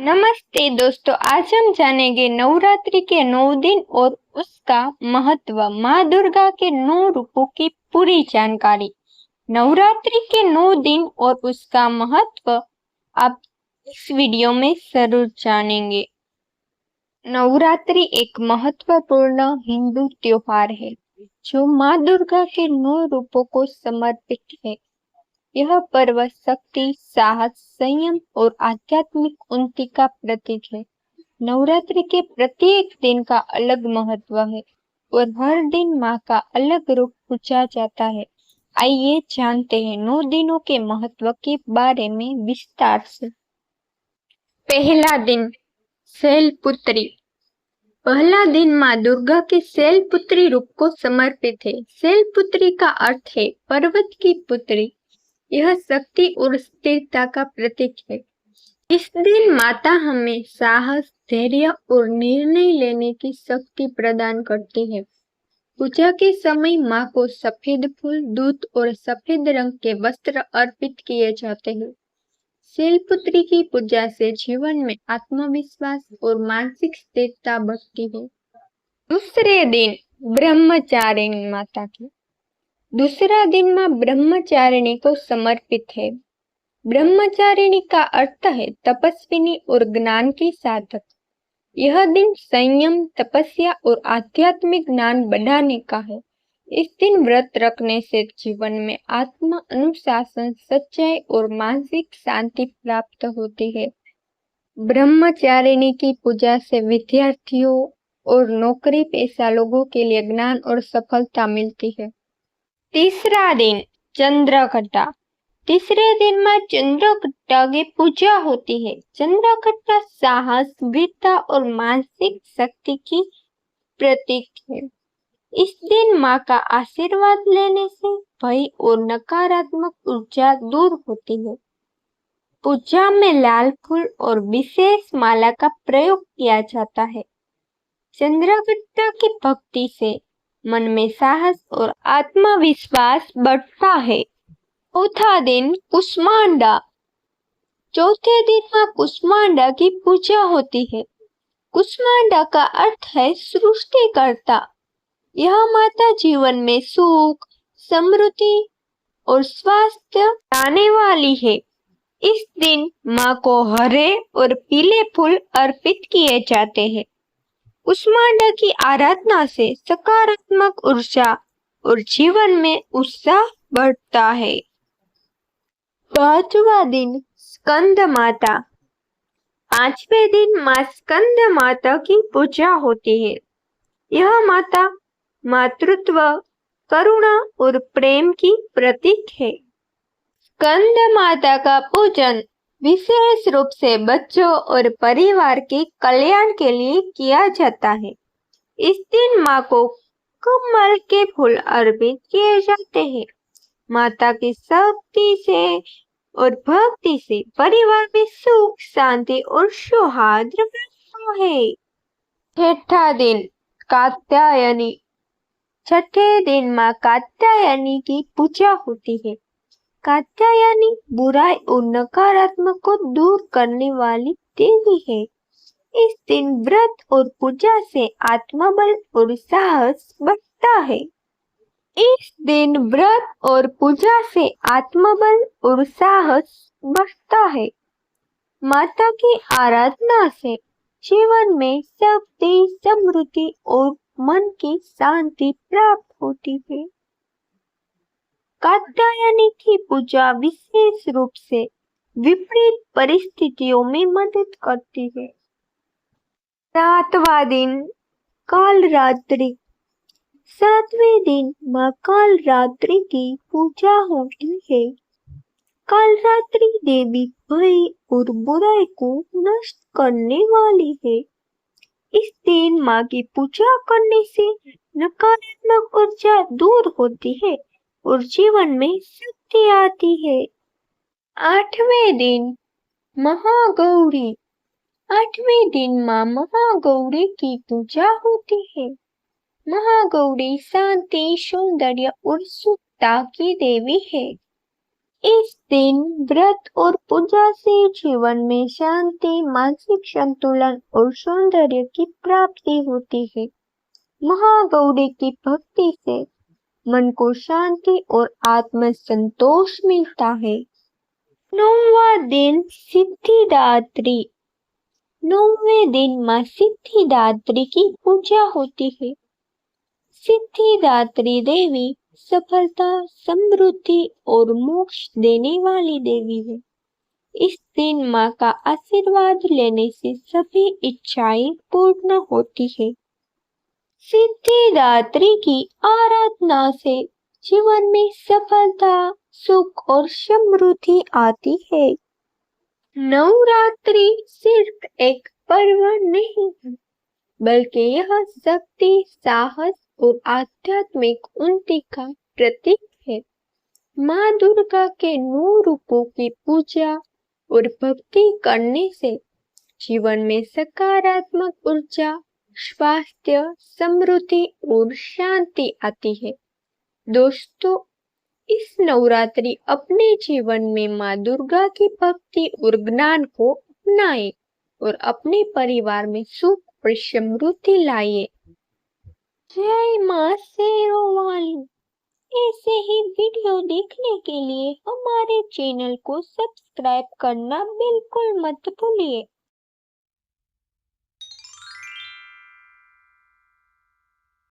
नमस्ते दोस्तों, आज हम जानेंगे नवरात्रि के 9 दिन और उसका महत्व। माँ दुर्गा के 9 रूपों की पूरी जानकारी। नवरात्रि के 9 दिन और उसका महत्व आप इस वीडियो में जरूर जानेंगे। नवरात्रि एक महत्वपूर्ण हिंदू त्योहार है जो माँ दुर्गा के 9 रूपों को समर्पित है। यह पर्व शक्ति, साहस, संयम और आध्यात्मिक उन्नति का प्रतीक है। नवरात्रि के प्रत्येक दिन का अलग महत्व है और हर दिन माँ का अलग रूप पूजा जाता है। आइए जानते हैं 9 दिनों के महत्व के बारे में विस्तार से। पहला दिन, शैलपुत्री। पहला दिन माँ दुर्गा के शैलपुत्री रूप को समर्पित है। शैलपुत्री का अर्थ है पर्वत की पुत्री। यह शक्ति और स्थिरता का प्रतीक है। इस दिन माता हमें साहस, धैर्य और निर्णय लेने की शक्ति प्रदान करती है। पूजा के समय माँ को सफेद फूल, दूध और सफेद रंग के वस्त्र अर्पित किए जाते हैं। शैलपुत्री की पूजा से जीवन में आत्मविश्वास और मानसिक स्थिरता बढ़ती है। दूसरे दिन, ब्रह्मचारिणी माता की। दूसरा दिन माँ ब्रह्मचारिणी को समर्पित है। ब्रह्मचारिणी का अर्थ है तपस्विनी और ज्ञान की साधक। यह दिन संयम, तपस्या और आध्यात्मिक ज्ञान बढ़ाने का है। इस दिन व्रत रखने से जीवन में आत्म अनुशासन, सच्चाई और मानसिक शांति प्राप्त होती है। ब्रह्मचारिणी की पूजा से विद्यार्थियों और नौकरी पेशा लोगों के लिए ज्ञान और सफलता मिलती है। तीसरा दिन, चंद्रघंटा। तीसरे दिन में चंद्रघंटा की पूजा होती है। चंद्रघंटा साहस, वीरता और मानसिक शक्ति की प्रतीक है। इस दिन माँ का आशीर्वाद लेने से भय और नकारात्मक ऊर्जा दूर होती है। पूजा में लाल फूल और विशेष माला का प्रयोग किया जाता है। चंद्रघंटा की भक्ति से मन में साहस और आत्मविश्वास बढ़ता है। चौथा दिन, कुष्मांडा। चौथे दिन माँ कुष्मांडा की पूजा होती है। कुष्मांडा का अर्थ है सृष्टिकर्ता। यह माता जीवन में सुख, समृद्धि और स्वास्थ्य लाने वाली है। इस दिन माँ को हरे और पीले फूल अर्पित किए जाते हैं। कुष्मांडा की आराधना से सकारात्मक ऊर्जा और जीवन में उत्साह बढ़ता है। पांचवा दिन, स्कंद माता। पांचवें दिन माँ स्कंद माता की पूजा होती है। यह माता मातृत्व, करुणा और प्रेम की प्रतीक है। स्कंद माता का पूजन विशेष रूप से बच्चों और परिवार के कल्याण के लिए किया जाता है। इस दिन माँ को कमल के फूल अर्पित किए जाते हैं। माता की शक्ति से और भक्ति से परिवार में सुख, शांति और सौहार्द बढ़ता है। छठा दिन, कात्यायनी। छठे दिन माँ कात्यायनी की पूजा होती है। कात्यायनी बुराई और नकारात्मक को दूर करने वाली देवी है। इस दिन व्रत और पूजा से आत्मबल और साहस बढ़ता है। इस दिन व्रत और पूजा से आत्मबल और साहस बढ़ता है। माता की आराधना से जीवन में शक्ति, समृद्धि और मन की शांति प्राप्त होती है। कात्यायनी की पूजा विशेष रूप से विपरीत परिस्थितियों में मदद करती है। सातवां दिन, कालरात्रि। सातवें दिन माँ कालरात्रि की पूजा होती है। कालरात्रि देवी भय और बुराई को नष्ट करने वाली है। इस दिन माँ की पूजा करने से नकारात्मक ऊर्जा दूर होती है और जीवन में शक्ति आती है। आठवें दिन, महागौरी। आठवें दिन माँ महागौरी की पूजा होती है। महागौरी शांति, सौंदर्य और शुद्धता की देवी है। इस दिन व्रत और पूजा से जीवन में शांति, मानसिक संतुलन और सौंदर्य की प्राप्ति होती है। महागौरी की भक्ति से मन को शांति और आत्म संतोष मिलता है। 9वां दिन सिद्धिदात्री। 9वें दिन माँ सिद्धिदात्री की पूजा होती है। सिद्धिदात्री देवी सफलता, समृद्धि और मोक्ष देने वाली देवी है। इस दिन माँ का आशीर्वाद लेने से सभी इच्छाएं पूर्ण होती है। सिद्धिदात्री की आराधना से जीवन में सफलता, सुख और समृद्धि आती है। नवरात्रि सिर्फ एक पर्व नहीं है, बल्कि यह शक्ति, साहस और आध्यात्मिक उन्नति का प्रतीक है। माँ दुर्गा के 9 रूपों की पूजा और भक्ति करने से जीवन में सकारात्मक ऊर्जा, स्वास्थ्य, समृद्धि और शांति आती है। दोस्तों, इस नवरात्रि अपने जीवन में माँ दुर्गा की भक्ति और ज्ञान को अपनाएं और अपने परिवार में सुख और समृद्धि लाइए। जय माँ शेरों वाली। ऐसे ही वीडियो देखने के लिए हमारे चैनल को सब्सक्राइब करना बिल्कुल मत भूलिए।